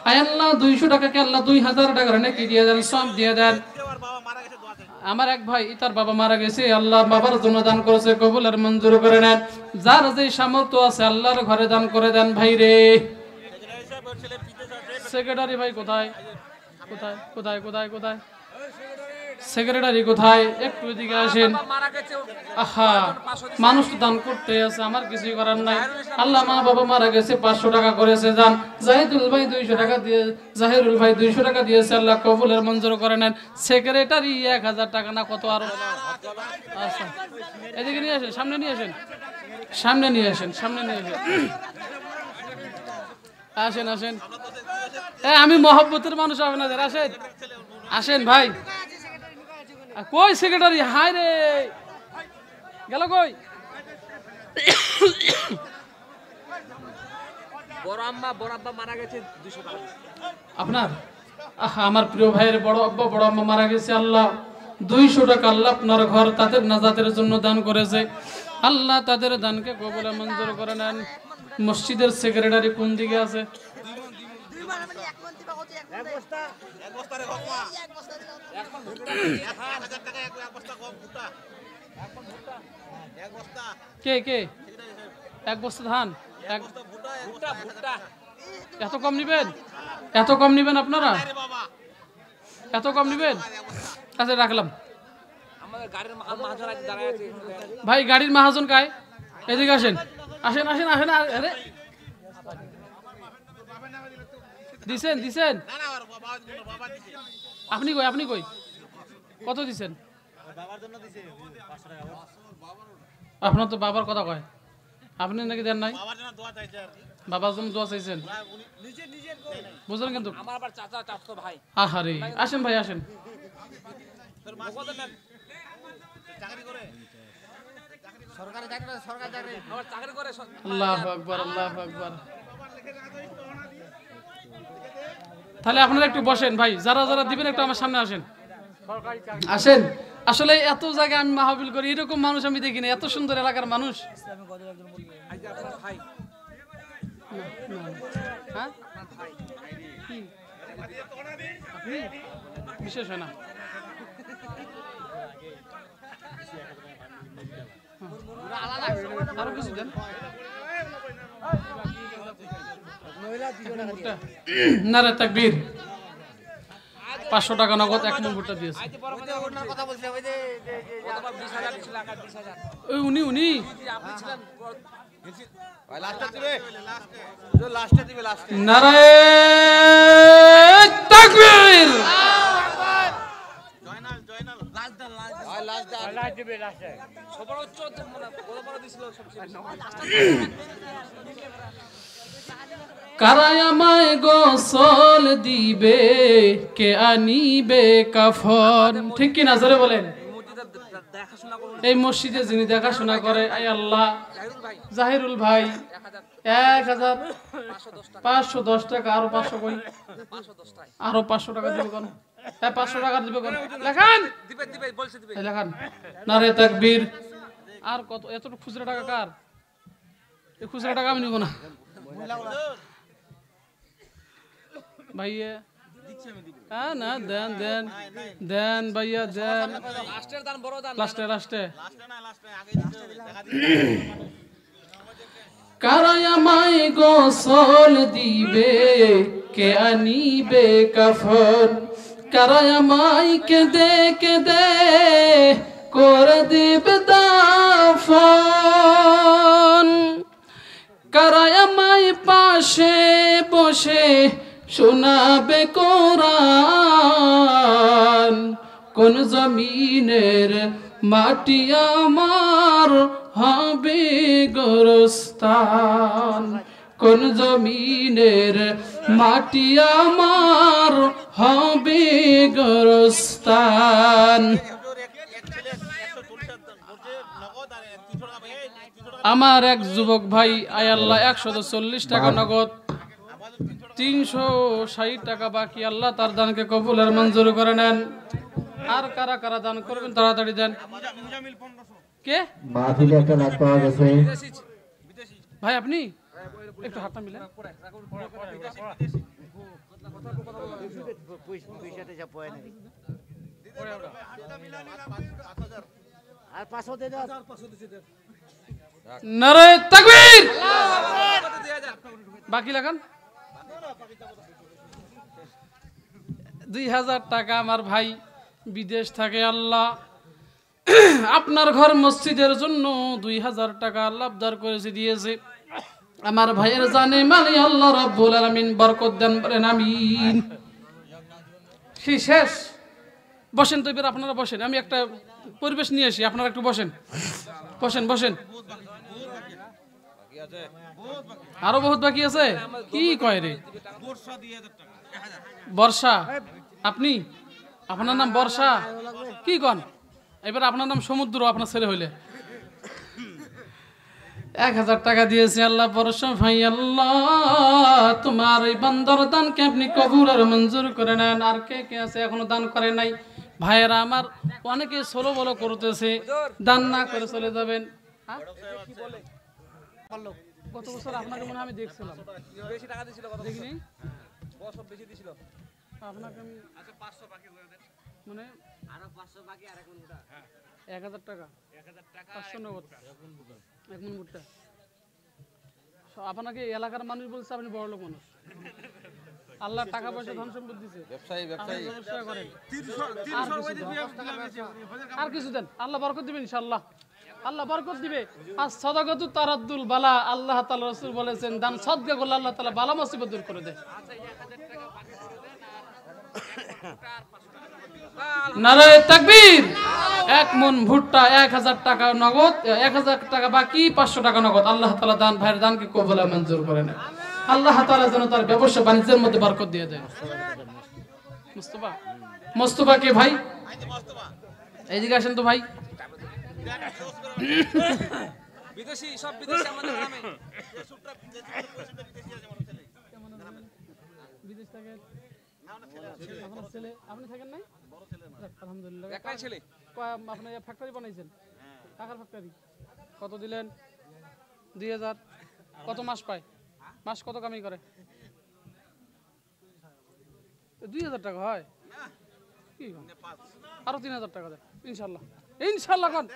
আয় আল্লাহ 200 টাকাকে আল্লাহ 2000 টাকা নাকি দিয়ে দেন, সব দিয়ে দেন। আমার এক ভাই তার বাবা মারা গেছে, আল্লাহ বাবার জন্য দান করেছে, কবুলের মঞ্জুর করে নেন। যার যে সামর্থ্য আছে আল্লাহর ঘরে দান করে দেন ভাই রে। সেক্রেটারি ভাই কোথায়? সেক্রেটারি কোথায়? একটু এদিকে আসেন। আহা, মানুষ তো দান করতে আছে, আমার কিছুই করার নাই। আল্লাহ মা বাবা মারা গেছে, 500 টাকা করেছে দান। জাহিদুল ভাই 200 টাকা দিয়ে, জাহিরুল ভাই 200 টাকা দিয়েছে, আল্লাহ কবুলের মঞ্জুর করে নেন। সেক্রেটারি 1000 টাকা না কত আরো? আচ্ছা এদিকে নিয়ে আসেন, সামনে নিয়ে আসেন। আসেন। আমি মহব্বতের মানুষ আপনাদের, আসেন ভাই। কই সেক্রেটারি? হাই রে, গেল কই? বড় আম্মা মারা গেছে 200 টাকা। আপনার? আমার প্রিয় ভাইয়ের বড় আব্বা বড় আম্মা মারা গেছে, আল্লাহ 200 টাকা আল্লাহ আপনার ঘর তাদের নাজাতের জন্য দান করেছে, আল্লাহ তাদের দানকে কবুল মঞ্জুর করে নেন। মসজিদের সেক্রেটারি কোন দিকে আছে? কে কে? এক বস্তা ধান, এত কম নিবেন? এত কম নিবেন আপনারা? এত কম নিবেন? আচ্ছা রাখলাম। ভাই গাড়ির মাহাজন কায়? এদিকে আসেন, আসেন আসেন আসেন। আরে দিছেন দিছেন? আপনি কই? আপনি কই? কত দিছেন? আপনার তো বাবার কথা কয়, আপনি নাকি দেন নাই? বাবার জন্য দোয়া চাইছেন, বুঝলেন? কিন্তু আহারে আসেন ভাই আসেন। আল্লাহু আকবার, আল্লাহু আকবার। তাহলে আপনারা একটু বসেন ভাই, যারা যারা দিবেন একটু আমার সামনে আসেন, আসেন। আসলে এত জায়গায় আমি মাহফিল করি, এরকম মানুষ আমি দেখিনি, এত সুন্দর এলাকার মানুষ। হ্যাঁ বিশেষ হয় না। আরো কিছু দেন। নারে তাকবীর। 500 টাকা নগদ এক মন ভুট্টা দিয়েছে। উনি উনি নারে তাকবীর। কারাই আমায় গোসল দিবে, কে আনিবে কাফন? ঠিক কি না জোরে বলেন? এই মসজিদে যিনি দেখাশোনা করে, আয় আল্লাহ, জাহিরুল ভাই 1510 টাকা। আরো 500 কই? আরো 500 টাকা দিবে কোন? 500 টাকা দিবে কোন? লেখান লেখান। নারে তাকবীর। আর কত? এত খুচরা টাকা কার? এই খুচরা টাকা আমি নিব না ভাইয়া। হ্যাঁ না, দেন দেন দেন ভাইয়া দেন। লাস্টে লাস্টে কারাই আমায় গোসল দিবে, কে আনিবে কাফন? কারাই আমায় কেঁদে কেঁদে করে দিবে দাফন? কারাই আমায় পাশে বসে শোনাবে কোরআন? কোন জমিনের মাটি আমার হবে গোরস্থান? কোন জমিনের মাটি আমার হবে গোরস্থান? আমার এক যুবক ভাই, আয় আল্লাহ, 140 টাকা নগদ, 360 টাকা বাকি। আল্লাহ তার দানকে কবুল আর মঞ্জুর করে নেন। আর কারা কারা দান করবেন তাড়াতাড়ি দেন। কে মাহফিলে একটা লাখ পাওয়া গেছে ভাই? আপনি একটু হাতটা মিলেন। নারে তাকবীর। বাকি লাগান। 2000 টাকা আমার ভাই বিদেশ থাকে, আল্লাহ আপনার ঘর মসজিদের জন্য 2000 টাকা আল্লাহ আবদার করেছে, দিয়েছে। আমার ভাইয়ের জানে মানে আল্লাহ রাব্বুল আলামিন বরকত দেন, বলেন আমিন। সেই শেষ। বসেন তো এবার, আপনারা বসেন, আমি একটা পরিবেশ নিয়ে আসি, আপনারা একটু বসেন বসেন বসেন। আরো বহুত বাকি আছে। কি কয় রে? বর্ষা? আপনি? আপনার নাম বর্ষা? কি কন? এবার আপনার নাম সমুদ্র, আপনার ছেলে হইলে 1000 টাকা দিয়েছে। আল্লাহ বর্ষা ভাই, আল্লাহ তোমার এই বান্দার দানকে আপনি কবুল আর মঞ্জুর করে নেন। আর কে কে আছে এখনো দান করে নাই? ভাইয়েরা আমার অনেকে সোলো বলো করতেছে, দান না করে চলে যাবেন। হ্যাঁ? গত বছর আপনাকে মনে হয় আমি দেখছিলাম, বেশি টাকা দিছিল কত দেখিনি বস সব বেশি দিছিল। আপনাকে আমি আচ্ছা 500 বাকি করে দেন, মানে আরো 500 বাকি আর এখন ওটা 1000 টাকা 1000 টাকা 500 নগদ এক মন ভুট্টা। আপনাকে এই এলাকার মানুষ বলছে আপনি বড় লোক মানুষ, আল্লাহ টাকা পয়সা ধন সম্পদ দিছে, ব্যবসায়ী আপনি ব্যবসা করেন। আর কিছু দেন, আল্লাহ বরকত দিবেন ইনশাআল্লাহ, আল্লাহ বরকত দিবে। আর সাদাকাতু তারাদ্দুল বালা, আল্লাহ তাআলা রাসূল বলেছেন দান সাদকা করলে আল্লাহ তাআলা বালা মুসিবত দূর করে দেয়। নারায়ে তাকবীর। এক মন ভুট্টা 1000 টাকা নগদ, 1000 টাকা বাকি, 500 টাকা নগদ। আল্লাহ তাআলা দান ভাইয়ের দানকে কবুল ও মঞ্জুর করে নেয়। আল্লাহ তাআলা যেন তার ব্যবসা বাণিজ্যের মধ্যে বরকত দিয়ে দেয়। মুস্তাফা, মুস্তাফা কে ভাই? এইদিকে আসেন তো ভাই। বিদেশি সব বিদেশি আমাদের গ্রামে বিদেশ থেকে আপনার ছেলে, আপনি থাকেন নাই? যাক, আলহামদুলিল্লাহ। একটাই ছেলে। আপনি ফ্যাক্টরি বানাইছেন? টাকার ফ্যাক্টরি কত দিলেন? 2000। কত মাস পায়? মাস কত কামাই করে? 2000 টাকা হয় কি? আরো 3000 টাকা দেন ইনশাল্লাহ, ইনশাল্লাহ। কোন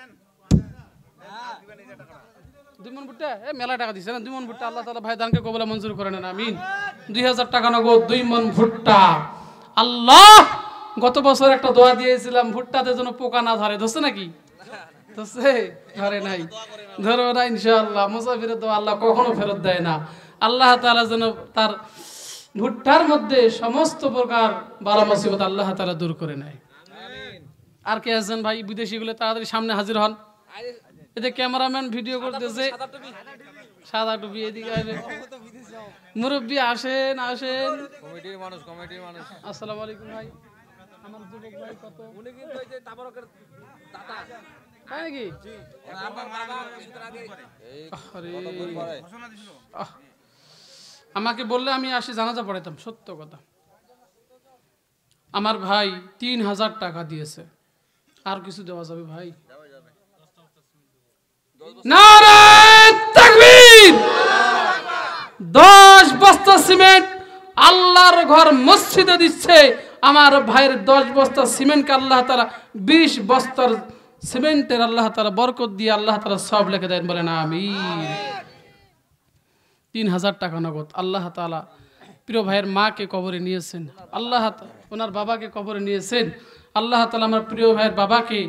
2 মন ভুট্টা মেলা টাকা দিছে না? 2 মন ভুট্টা আল্লাহ তাআলা ভাই দানকে কবুল ও মঞ্জুর করে নেন, আমিন। 2000 টাকা নগদ 2 মন ভুট্টা। আল্লাহ, গত বছর একটা দোয়া দিয়েছিলাম ভুট্টাতে যেন পোকা না ধরে, ধরছে নাকি? ধরছে? ধরে নাই, ধরো না ইনশাআল্লাহ। মুসাফিরের দোয়া আল্লাহ কখনো ফেরত দেয় না। আল্লাহ তাআলা যেন তার ভুট্টার মধ্যে সমস্ত প্রকার বালা মুসিবত আল্লাহ তাআলা দূর করে নেয়। আর কে আছেন ভাই বিদেশিগুলো? তাড়াতাড়ি সামনে হাজির হন। এতে ক্যামেরাম্যান ভিডিও করতেছে, সাদা টুপি। এদিকে আসেন মুরব্বী, আসেন আসেন। কমিটির মানুষ আসসালামু আলাইকুম ভাই। আমার যুবক ভাই কত? উনি কিন্তু ওই যে তাবারকের দাদা, তাই নাকি? আমার বাবা কিছুদিন আগে আরে আমাকে বললে আমি আসি জানাজা পড়াইতাম, সত্য কথা। আমার ভাই 3000 টাকা দিয়েছে, আর কিছু দেওয়া যাবে ভাই? নারায়ে তাকবীর। 10 বস্তা সিমেন্ট আল্লাহর ঘর মসজিদে দিচ্ছে। আমার ভাইয়ের 10 বস্তা সিমেন্টকে আল্লাহ তাআলা 20 বস্তার সিমেন্টের আল্লাহ তাআলা বরকত দিয়ে আল্লাহ তাআলা সব লিখে দেন, বলেন আমিন। 3000 টাকা নগদ। আল্লাহ তাআলা প্রিয় ভাইয়ের মাকে কবরে নিয়েছেন, আল্লাহ ওনার বাবাকে কবরে নিয়েছেন। আল্লাহ তাআলা আমার প্রিয় ভাইয়ের বাবাকে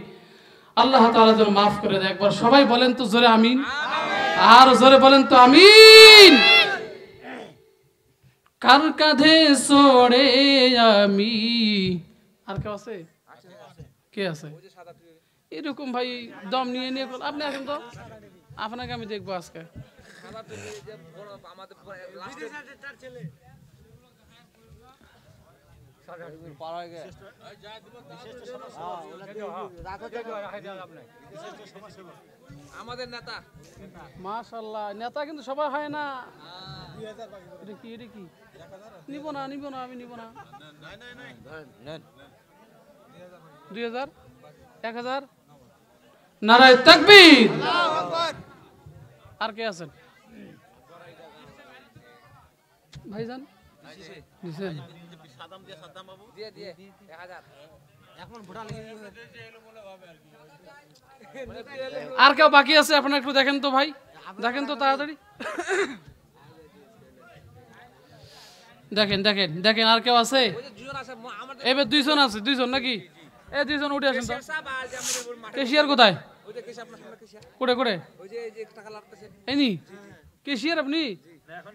আল্লাহ তাআলা যেন মাফ করে দেয়। একবার সবাই বলেন তো জোরে আমিন, আর জোরে বলেন তো আমিন। কার কাঁধে চড়ে আমি, আর কেউ আছে? কে আছে এরকম ভাই দম নিয়ে নিয়ে? আপনি আসেন তো, আপনাকে আমি দেখবো আজকে। আমাদের লাস্টে আমাদের নেতা মাশাআল্লাহ, নেতা কিন্তু সবাই হয় না। এটা কি? এটা কি? নিব না, নিব না, আমি নিব না। 2000, 1000। নারায়ে তাকবীর। আর কে আছেন ভাইজান? দিছেন? দিয়ে দিয়ে 1000 এখন ভোটা আর কেউ বাকি আছে? আপনারা একটু দেখেন তো ভাই, দেখেন তো তাড়াতাড়ি। দেখেন দেখেন দেখেন, আর কেউ আছে? এবার 2 জন আছে, 2 জন নাকি? এই 2 জন উঠে আসেন তো। কেশিয়ার কোথায়? কোটে কোটে এনি কেশিয়ার আপনি?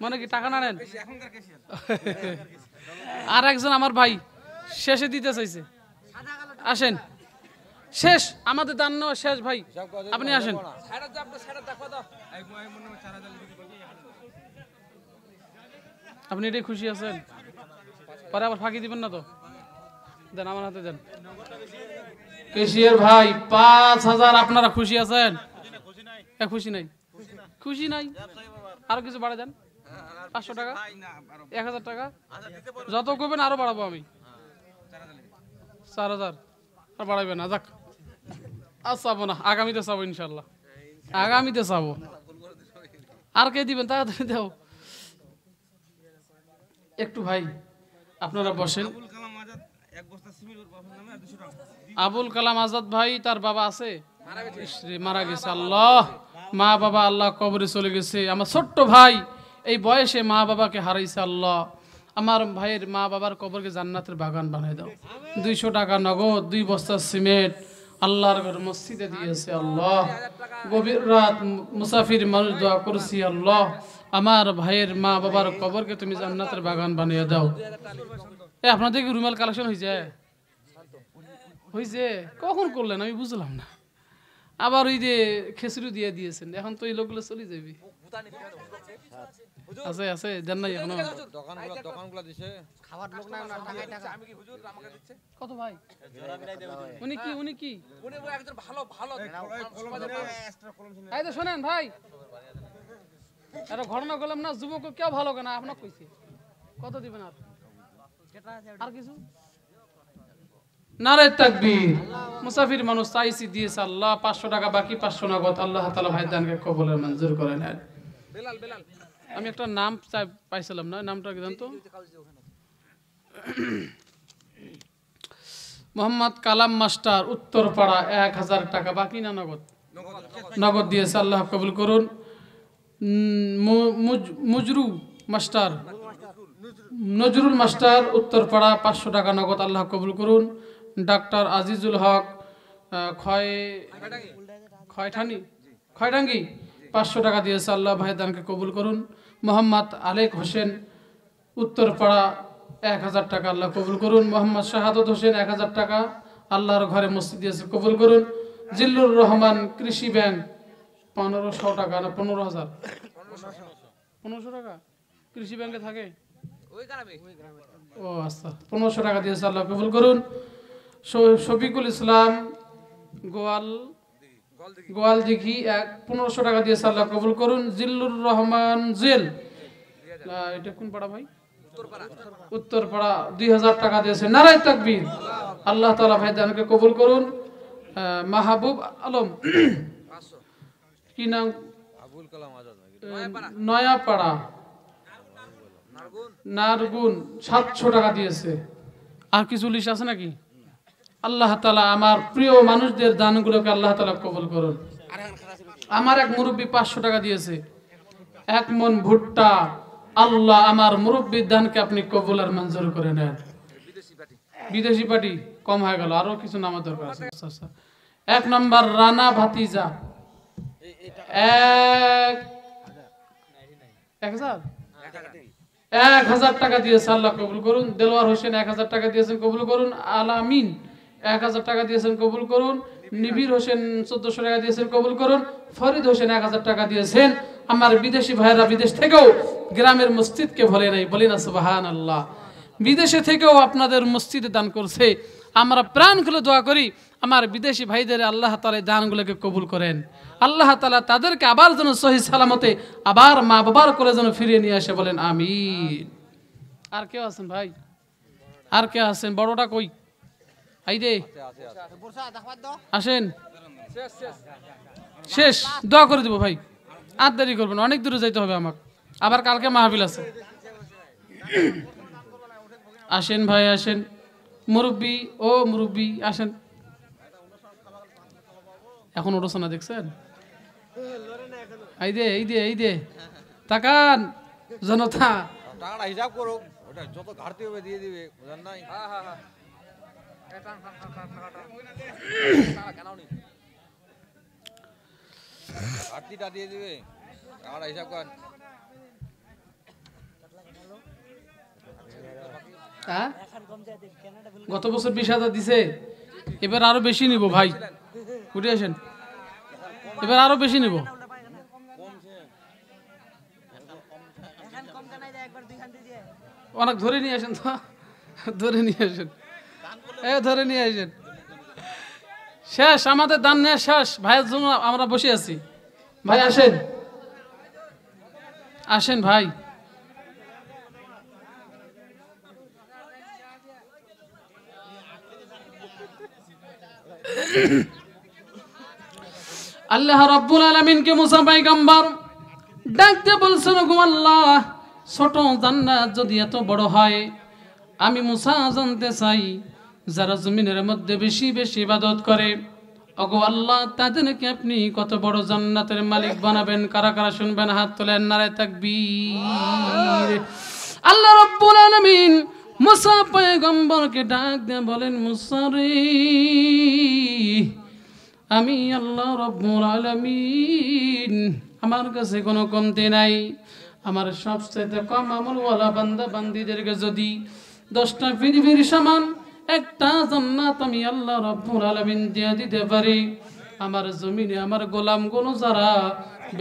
মানে কি টাকা না নেন? আর একজন আমার ভাই শেষে দিতে চাইছে, আসেন। শেষ, আমাদের দান নেওয়া শেষ ভাই, আপনি আসেন। আপনি এটাই খুশি আছেন? পরে আবার ফাঁকি দিবেন না তো? দেন, আমার হাতে দেন। কেশিয়ার ভাই 5000। আপনারা খুশি আছেন? খুশি নাই? খুশি নাই? আরো কিছু বাড়াই দেন, 500 টাকা, 1000 টাকা, যত করবেন আরো বাড়াবো আমি। 4000 আর বাড়াইবে না, যাক আর চাবো না, আগামীতে চাবো ইনশাল্লাহ, আগামীতে চাবো। আর কে দিবেন তাড়াতাড়ি দাও একটু ভাই, আপনারা বসেন। আবুল কালাম আজাদ ভাই, তার বাবা আছে? ইসরে, মারা গেছে। আল্লাহ, মা বাবা আল্লাহ কবরে চলে গেছে। আমার ছোট্ট ভাই এই বয়সে মা বাবাকে হারাইছে। আল্লাহ, আমার ভাইয়ের মা বাবার কবরকে জান্নাতের বাগান বানাই দাও। 200 টাকা নগদ, 2 বস্তা সিমেন্ট আল্লাহর ঘর মসজিদে দিয়েছে। আল্লাহ, গভীর রাত মুসাফির মানুষ দোয়া করছি। আল্লাহ, আমার ভাইয়ের মা বাবার কবরকে তুমি জান্নাতের বাগান বানিয়ে দাও। আপনাদের কি রুমাল কালেকশন হয়েছে? হয়েছে? কখন করলেন আমি বুঝলাম না। আবার ওই যে খেসুরি দিয়ে দিয়েছেন, এখন তো এই লোকগুলো চলে যাবে। আছে আছে, জান নাই এখনো? কত ভাই? উনি কি এই তো শোনেন ভাই, ঘটনা করলাম না, যুবক কেউ ভালো কেনা আপনার কইছে। কত দিবেন? আর কিছু? নারে তাকবীর। মুসাফির মানুষ চাইছি দিয়েছে আল্লাহ। 500 টাকা বাকি, 500 নগদ। আল্লাহ তাআলা ভাই দানকে কবুলের মঞ্জুর করে নেন। আমি একটা নাম পাইছিলাম না, নামটা কি জানতো? মোহাম্মদ কালাম মাস্টার, উত্তরপাড়া, 1000 টাকা বাকি না নগদ? নগদ দিয়েছে, আল্লাহ কবুল করুন। মুজরু মাস্টার, নজরুল মাস্টার, উত্তরপাড়া, 500 টাকা নগদ, আল্লাহ কবুল করুন। ডাক্তার আজিজুল হক, খয়ডাঙ্গি, 500 টাকা দিয়েছে, আল্লাহ ভাই দানকে কবুল করুন। মোহাম্মদ আলেক হোসেন, উত্তরপাড়া, 1000 টাকা, আল্লাহ কবুল করুন। মোহাম্মদ শাহাদত হোসেন, 1000 টাকা, আল্লাহর ঘরে মসজিদ দিয়েছে, কবুল করুন। জিল্লুর রহমান, কৃষি ব্যাংক, 1500 টাকা না 15,000? 1500 টাকা কৃষি ব্যাংকে থাকে। ও আচ্ছা, 1500 টাকা দিয়েছে, আল্লাহ কবুল করুন। শফিকুল ইসলাম, গোয়াল দিঘি, 1500 টাকা দিয়েছে, আল্লাহ কবুল করুন। জিল্লুর রহমান জেল, এটা কোন পাড়া ভাই? উত্তরপাড়া, 2000 টাকা দিয়েছে। নারায়ে তাকবীর। আল্লাহ তাআলা ভাই দানকে কবুল করুন। মাহবুব আলম, কি নাম? আবুল কালাম আজাদ, নয়াপাড়া, নারগুন, 700 টাকা দিয়েছে। আর কিছু লিস্ট আছে নাকি? আল্লাহ তাআলা আমার প্রিয় মানুষদের দানগুলোকে আল্লাহ তাআলা কবুল করুন। আমার এক মুরব্বী 500 টাকা দিয়েছে। 1 মন ভুট্টা, আল্লাহ আমার মুরব্বীর দানকে আপনি কবুল আর মঞ্জুর করে নেন। বিদেশি পার্টি কম হয়ে গেল, আরো কিছু নামা দরকার আছে। 1 নম্বর রানা ভাতিজা, 1000 টাকা দিয়েছে, আল্লাহ কবুল করুন। দেলোয়ার হোসেন 1000 টাকা দিয়েছেন, কবুল করুন। আলামিন 1000 টাকা দিয়েছেন, কবুল করুন। নিবির হোসেন 1400 টাকা দিয়েছেন, কবুল করুন। ফরিদ হোসেন 1000 টাকা দিয়েছেন। আমার বিদেশি ভাইরা বিদেশ থেকেও গ্রামের মসজিদকে ভুলে নাই, বলি না সুবহানাল্লাহ। বিদেশে থেকেও আপনাদের মসজিদে দান করছে। আমরা প্রাণ খুলে দোয়া করি আমার বিদেশি ভাইদের আল্লাহ তাআলা দানগুলোকে কবুল করেন। আল্লাহ তাআলা তাদেরকে আবার যেন সহি সালামতে আবার মা বাবার করে যেন ফিরিয়ে নিয়ে আসে, বলেন আমিন। আর কেউ আছেন ভাই? আর কে আছেন? বড়টা কই? আইদে আসেন। শেষ, দোয়া করে দেবো ভাই, আর দেরি করবেন, অনেক দূরে যাইতে হবে আমাকে, আবার কালকে মাহফিল আছে। আসেন ভাই আসেন, মুরব্বী ও মুরব্বী আসেন। এখন ওঠছে না, দেখছেন? এই দে তাকান জনতা, টাকাটা হিসাব করো, ওটা যত ঘাটতি হবে দিয়ে দিবে, বুঝেন নাই? ঘাটতিটা দিয়ে দিবে, টাকাটা হিসাব কর। গত বছর 20,000 দিছে, এবার আরো বেশি নিব ভাই, উঠে আসেন, এবার আরো বেশি নিব। অনেক ধরে নিয়ে আসেন তো, ধরে নিয়ে আসেন, ধরে নিয়ে আসেন। শেষ, আমাদের দান নেওয়া শেষ। ভাইয়ের জন্য আমরা বসে আছি। ভাই আসেন, আসেন ভাই। আল্লাহ রাব্বুল আলামিনকে মুসা পয়গম্বর ডাকতে বলছেন, গো আল্লাহ, ছোট জান্নাত যদি এত বড় হয়, আমি মুসা জানতে চাই যারা জমিনের মধ্যে বেশি বেশি ইবাদত করে, ওগো আল্লাহ, তাদেরকে আপনি কত বড় জান্নাতের মালিক বানাবেন? কারা কারা শুনবেন হাত তোলেন, নারে তাকবীর। আল্লাহ রাব্বুল আলামিন মুসা পয়গম্বরকে ডাক দিয়ে বলেন, মুসা রে, আমি আল্লাহ রাব্বুল আলামিন, আমার কাছে কোনো কমতি নাই। আমার সবচেয়ে কম আমলওয়ালা বান্দা বান্দীদেরকে যদি 10টা পৃথিবীর সমান একটা জান্নাত আমি আল্লাহ রাব্বুল আলামিন দিয়ে দিতে পারি, আমার জমিনে আমার গোলামগুলো যারা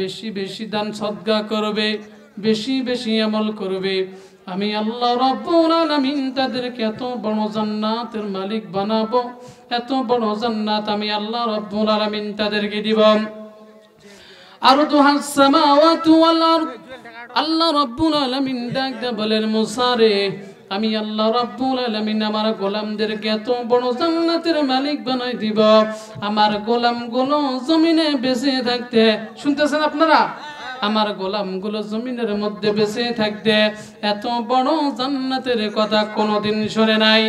বেশি বেশি দান সদকা করবে, বেশি বেশি আমল করবে, আমি আল্লাহ রাব্বুল আলামিন তাদেরকে এত বড় জান্নাতের মালিক বানাবো, এত বড় জান্নাত আমি আল্লাহ রাব্বুল আলামিন তাদেরকে দিব। আরদুহাস সামাওয়াতু ওয়াল আরদ। আল্লাহ রাব্বুল আলামিন ডাক দিয়ে বলেন, মুসা রে, আমি আল্লাহ রাব্বুল আলামিন আমার গোলামদেরকে এত বড় জান্নাতের মালিক বানাই দিব, আমার গোলামগুলো জমিনে বেঁচে থাকতে, শুনতেছেন আপনারা, আমার গোলামগুলো জমিনের মধ্যে বেঁচে থাকতে এত বড় জান্নাতের কথা কোনোদিন শুনে নাই।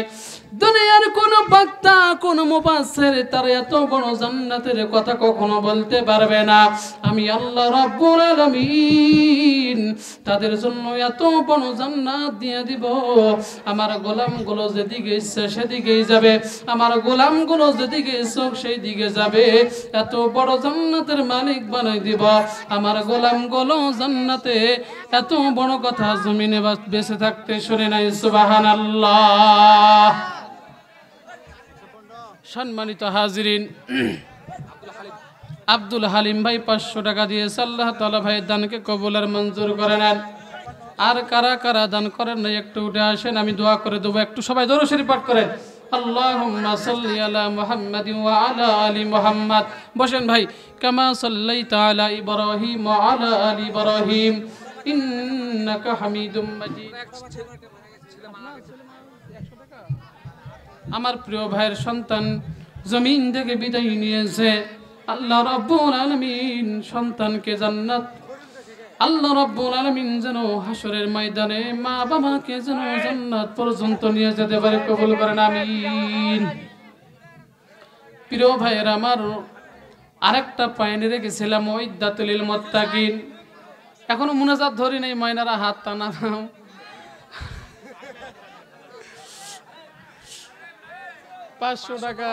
দুনিয়ার কোন বক্তা, কোন মুফাসসির তারা এত বড় জান্নাতের কথা কখনো বলতে পারবে না। আমি আল্লাহ রাব্বুল আলামিন তাদের জন্য এত বড় জান্নাত দিয়ে দিব, আমার গোলামগুলো যেদিকে ইচ্ছা সেদিকেই যাবে, আমার গোলামগুলো যেদিকে চোখ সেই দিকে যাবে, এত বড় জান্নাতের মালিক বানাই দিব। আমার গোলামগুলো জান্নাতে এত বড় কথা জমিনে বেঁচে থাকতে শুনে নাই। সুবহানাল্লাহ। সম্মানিত হাজিরিন, আব্দুল হালিম ভাই 500 টাকা দিয়েছে। আল্লাহ তাআলা ভাই দানকে কবুল আর মঞ্জুর করে নেন। আর কারা কারা দান করেন না একটু উঠে আসেন, আমি দোয়া করে দেবো। একটু সবাই দরুদ শরীফ পাঠ করেন। আল্লাহুম্মা সাল্লি আলা মুহাম্মাদিন ওয়া আলা আলি মুহাম্মাদ। বসেন ভাই। কামা সাল্লাইতা আলা ইব্রাহিম ওয়া আলা আলি ইব্রাহিম ইন্নাকা হামিদুম মাজিদ। আমার প্রিয় ভাইয়ের সন্তান জমিন থেকে বিদায় নিয়েছে। আল্লাহ রাব্বুল আলামিন সন্তানকে জান্নাত, আল্লাহ রাব্বুল আলামিন যেন হাসরের ময়দানে মা বাবাকে যেন জান্নাত পর্যন্ত নিয়ে যেতে পারে, কবুল করেন, আমিন। প্রিয় ভাইয়ের আমার আরেকটা পয়েন্ট রেখেছিলাম, ওয়াইদাতুল লিল মুত্তাকিন। এখনো মুনাজাত ধরি নাই, ময়নারা হাত টানা। 500 টাকা,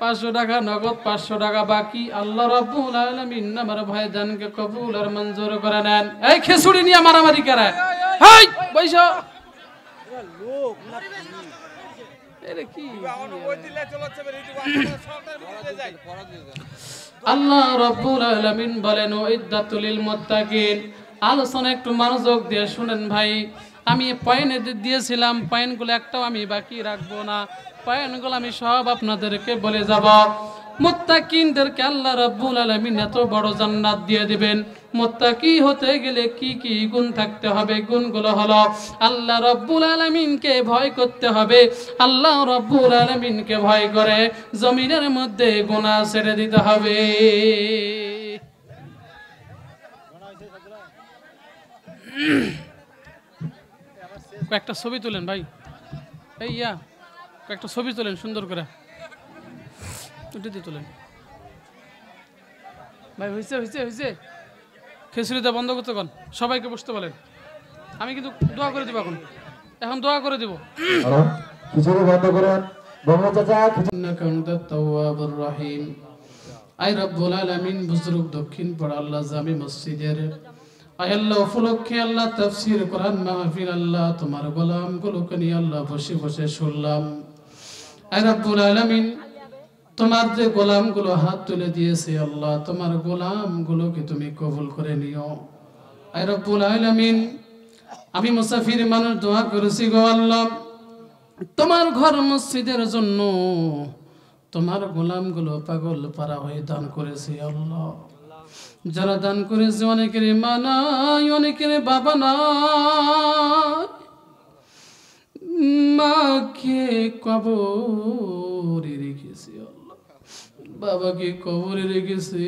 500 টাকা নগদ, 500 টাকা বাকি। আল্লাহ রাব্বুল আলামিন আমার ভাইজানকে কবুল আর মঞ্জুর করে নেন। এই খেসুড়ি নিয়ে মারামারি করে, হেই বৈশা এরে কি আল্লাহ রাব্বুল আলামিন বলেন, ওয়াইদাতুল লিল মুত্তাকিন। আলোচনা একটু মনোযোগ দিয়ে শুনেন ভাই। আমি পয়েন্ট দিয়েছিলাম, পয়েন্টগুলো একটাও আমি বাকি রাখবো না, পয়েন্টগুলো আমি সব আপনাদেরকে বলে যাব। মুত্তাকিনদেরকে আল্লাহ রাব্বুল আলামিন এত বড় জান্নাত দিয়ে দিবেন। মুত্তাকি হতে গেলে কি কি গুণ থাকতে হবে? গুণগুলো হলো, আল্লাহ রাব্বুল আলামিনকে ভয় করতে হবে। আল্লাহ রাব্বুল আলামিনকে ভয় করে জমিনের মধ্যে গুনাহ ছেড়ে দিতে হবে। একটা ছবি তুলেন ভাই, এই একটা ছবি তোলেন সুন্দর করে, তুলেন ভাই। হয়েছে হয়েছে হয়েছে, খেসুরিটা বন্ধ করতে কন, সবাইকে বসতে বলেন। আমি কিন্তু দোয়া করে দিব, এখন দোয়া করে দিব। খিচুড়ি বন্ধ করেন, বঙ্গা চাচা। ইন্নাকা আনতাত তাওয়াবুর রহিম। আই রব্বুল আলামিন, বুজুর্গ দক্ষিণ পাড়া আল্লাহ জামি মসজিদের আয় আল্লাহ উপলক্ষে আল্লাহ তাফসীর কোরআন মাহফিল, আল্লাহ তোমার গোলামগুলোকে নিয়ে আল্লাহ বসে বসে শুনলাম। আয় রব্বুল আলামিন, তোমার যে গোলামগুলো হাত তুলে দিয়েছে আল্লাহ, তোমার গোলামগুলোকে তুমি কবুল করে নিও। আয় রব্বুল আলামিন, আমি মুসাফির মানুষ দোয়া করেছি গো আল্লাহ, তোমার ঘর মসজিদের জন্য তোমার গোলামগুলো পাগল পারা হয়ে দান করেছে আল্লাহ। যারা দান করেছে অনেকের মা নাই, অনেকের বাবা নাই, মাকে কবরে রেখেছে আল্লাহ। বাবাকে কবরে রেখেছে।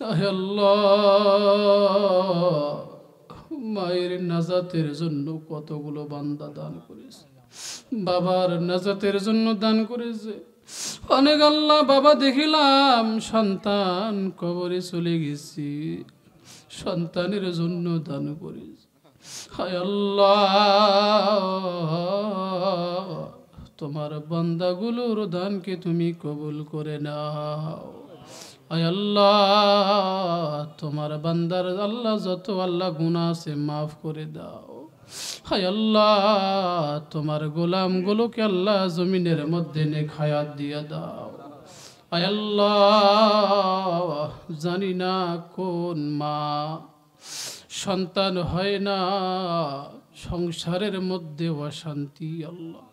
আহে আল্লাহ, মায়ের নাজাতের জন্য কতগুলো বান্দা দান করেছে, বাবার নাজাতের জন্য দান করেছে অনেক। আল্লাহ বাবা দেখিলাম সন্তান কবরে চলে গেছি, সন্তানের জন্য দান করেছে। হায় আল্লাহ, তোমার বান্দাগুলোর দানকে তুমি কবুল করে নাও। আয় আল্লাহ, তোমার বান্দার আল্লাহ যত আল্লাহ গুনাহ আছে মাফ করে দাও। হায় আল্লাহ, তোমার গোলামগুলোকে আল্লাহ জমিনের মধ্যে নেক হায়াত দিয়ে দাও। আয় আল্লাহ, জানি না কোন মা সন্তান হয় না, সংসারের মধ্যে অশান্তি। আল্লাহ,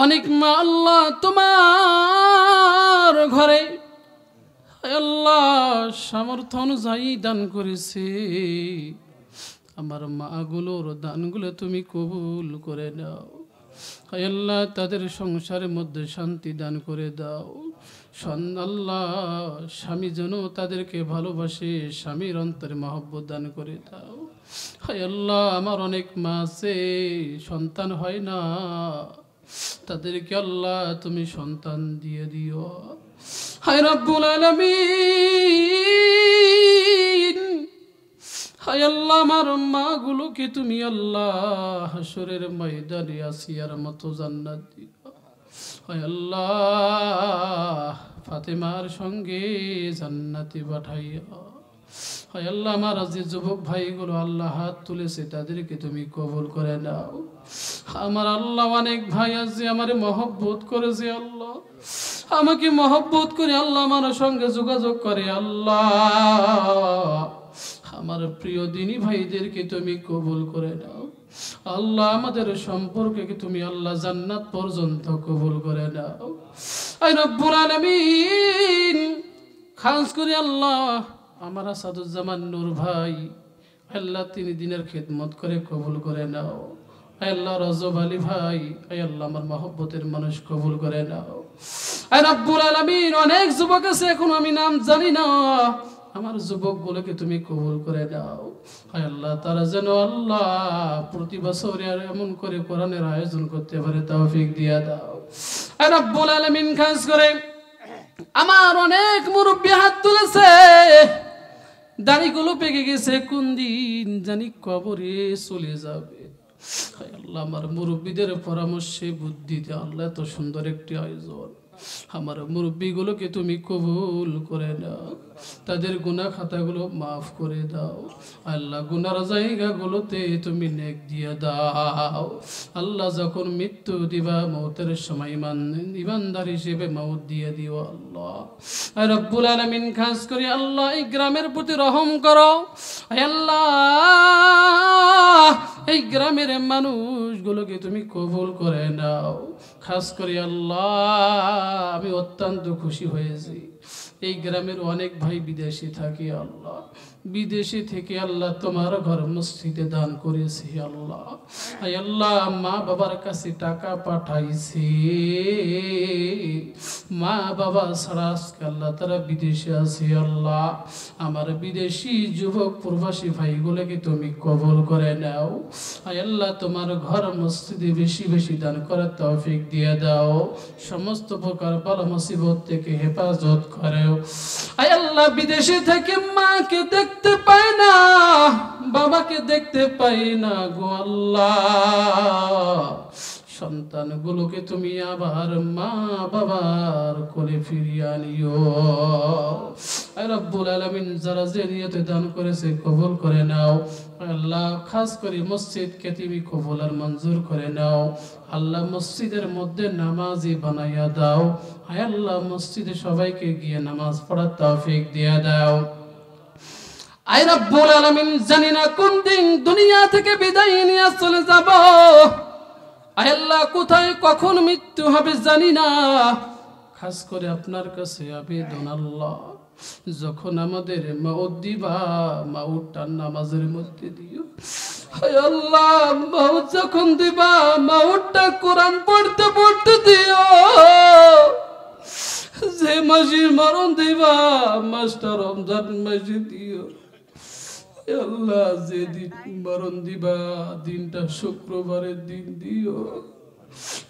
অনেক মা আল্লাহ তোমার ঘরে আল্লাহ সামর্থ্য অনুযায়ী দান করেছে। আমার মাগুলোর দানগুলো তুমি কবুল করে নাও। আল্লাহ, তাদের সংসারের মধ্যে শান্তি দান করে দাও। আল্লাহ, স্বামী যেন তাদেরকে ভালোবাসে, স্বামীর অন্তরে মহব্বত দান করে দাও। হায় আল্লাহ, আমার অনেক মা আছে সন্তান হয় না, তাদেরকে আল্লাহ তুমি সন্তান দিয়ে দিও। হায় রব্বুল আলামিন, হায় আল্লাহ, আমার মাগুলোকে তুমি আল্লাহ হাসরের ময়দানে আসিয়ার মতো জান্নাত দিও। হায় আল্লাহ, ফাতেমার সঙ্গে জান্নাতে পাঠাইয়া। হায় আল্লাহ, আমার যে যুবক ভাইগুলো আল্লাহ হাত তুলেছে তাদেরকে তুমি কবুল করে নাও। আমার আল্লাহ অনেক ভাই আছে আমার মহব্বত করেছে, আল্লাহ আমাকে মহব্বত করে আল্লাহ আমার সঙ্গে যোগাযোগ করে। আল্লাহ, আমার প্রিয় দিনী ভাইদেরকে তুমি কবুল করে নাও। আল্লাহ, আমাদের সম্পর্কে তুমি আল্লাহ জান্নাত পর্যন্ত কবুল করে নাও। আয় রব্বুল আলামিন, খাস করে আল্লাহ আমার আসাদুজ্জামান নূর ভাই আল্লাহ 3 দিনের খিদমত করে কবুল করে নাও। আয় আল্লাহ রজব আলী ভাই, আয় আল্লাহ আমার মহব্বতের মানুষ কবুল করে নাও। আয় রব্বুল আলামিন, অনেক যুবক আছে এখন আমি নাম জানি না, আমার যুবকগুলোকে তুমি কবুল করে দাও। হায় আল্লাহ, তারা যেন আল্লাহ প্রতি বছর এমন করে কোরআনের আয়োজন করতে পারে তৌফিক দিয়া দাও। আয় রব্বুল আলামিন, খাস করে আমার অনেক মুরব্বি হাত তুলেছে, দাড়িগুলো পেকে গেছে, কোন দিন জানি কবরে চলে যাবে। হায় আল্লাহ, আমার মুরব্বীদের পরামর্শে বুদ্ধিতে আল্লাহ এত সুন্দর একটি আয়োজন, আমার মুরব্বীগুলোকে তুমি কবুল করে নাও, তাদের গুনাহ খাতাগুলো মাফ করে দাও। আল্লাহ, গুনার জায়গাগুলোতে তুমি নেক দিয়ে দাও। আল্লাহ, যখন মৃত্যু দিবা মৌতের সময় ইমানদার হিসেবে মৌত দিয়ে দিও। আল্লাহ রব্বুল আলামিন, খাস করে আল্লাহ এই গ্রামের প্রতি রহম করো। আল্লাহ, এই গ্রামের মানুষগুলোকে তুমি কবুল করে নাও। খাস করে আল্লাহ, আমি অত্যন্ত খুশি হয়েছি, এই গ্রামের অনেক ভাই বিদেশে থাকে। আল্লাহ, বিদেশে থেকে আল্লাহ তোমার ঘর মসজিদে দান করেছে। আল্লাহ, আল্লাহ মা বাবার কাছে টাকা পাঠাইছে, মা বাবা ছাড়া আজকে আল্লাহ তারা বিদেশে আছে। আল্লাহ, আমার বিদেশি যুবক প্রবাসী ভাইগুলোকে তুমি কবুল করে নাও। আল্লাহ, তোমার ঘর মসজিদে বেশি বেশি দান করার তৌফিক দিয়ে দাও, সমস্ত প্রকার বালা মুসিবত থেকে হেফাজত করো। আল্লাহ, বিদেশে থেকে মাকে দেখতে পাই না, বাবাকে দেখতে পাই না গো আল্লাহ, সন্তানগুলোকে তুমি আবার মা বাবার কোলে ফিরিয়ে আনিও। রব্বুল আলামিন, যারা যে নিয়তে দান করেছে কবুল করে নাও। আল্লাহ, খাস করে মসজিদকে তুমি কবুল আর মঞ্জুর করে নাও। আল্লাহ, মসজিদের মধ্যে নামাজি বানাইয়া দাও। হায় আল্লাহ, মসজিদে সবাইকে গিয়ে নামাজ পড়ার তৌফিক দিয়ে দাও। আয় রব্বুল আলামিন, জানি না কোন দিন দুনিয়া থেকে বিদায় নিয়ে চলে যাব। আয় আল্লাহ, কোথায় কখন মৃত্যু হবে জানি না, খাস করে আপনার কাছে আবেদন আল্লাহ, যখন আমাদের মাউত দিবা মাউতটার নামাজের মধ্যে দিও। হায় আল্লাহ মাউত যখন দিবা মাউতটা কোরআন পড়তে পড়তে দিও, যে মাসে মরণ দিবা মাসটা রমজান মাসে দিও। হায় আল্লাহ যেদিন মরণ দিবা দিনটা শুক্রবারের দিন দিও।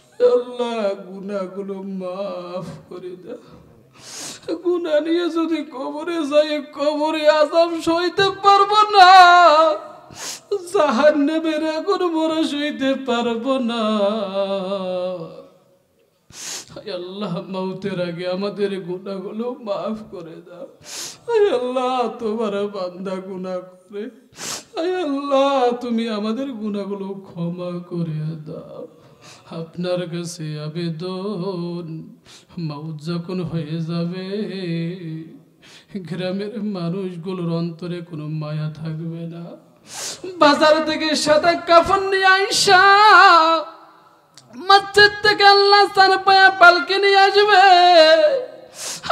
হায় আল্লাহ গুনাহগুলো মাফ করে দাও। গুনাহ নিয়ে যদি কবরে যাই কবরে আযাব সইতে পারবো না, জাহান্নামের আগুন মরা সইতে পারবো না। হায় আল্লাহ মৌতের আগে আমাদের গুনাহগুলো মাফ করে দাও। হায় আল্লাহ তোমার বান্দা গুনাহ করে, হায় আল্লাহ তুমি আমাদের গুনাহগুলো ক্ষমা করে দাও। আপনার কাছে আবেদন, মৌত যখন হয়ে যাবে গ্রামের মানুষগুলোর অন্তরে কোনো মায়া থাকবে না। বাজার থেকে সাদা কাফন নিয়ে আইসা মসজিদ থেকে আল্লাহ স্থান পায়া পালকি নিয়ে আসবে।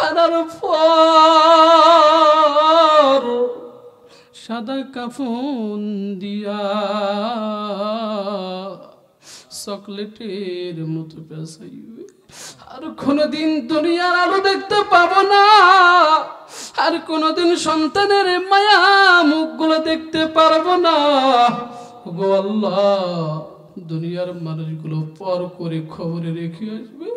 আনার পর সাদা কাফন দিয়া চকলেটের মতো পেঁচাইবে। আর কোনদিন দুনিয়ার আলো দেখতে পাবো না, আর কোনদিন সন্তানের মায়া মুখগুলো দেখতে পারবো না। গো আল্লাহ দুনিয়ার মানুষগুলো পর করে খবরে রেখে আসবে।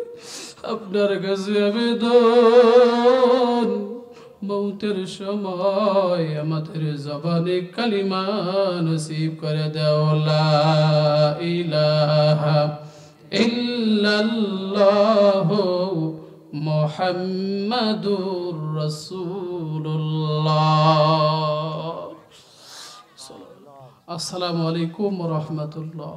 আপনার কাছে আবেদন, মৌতের সময় আমাদের জবানে কালিমা নসিব করে দাও, লা ইলাহা ইল্লাল্লাহু মুহাম্মাদুর রাসূলুল্লাহ। আসসালামু আলাইকুম ওয়া রাহমাতুল্লাহ।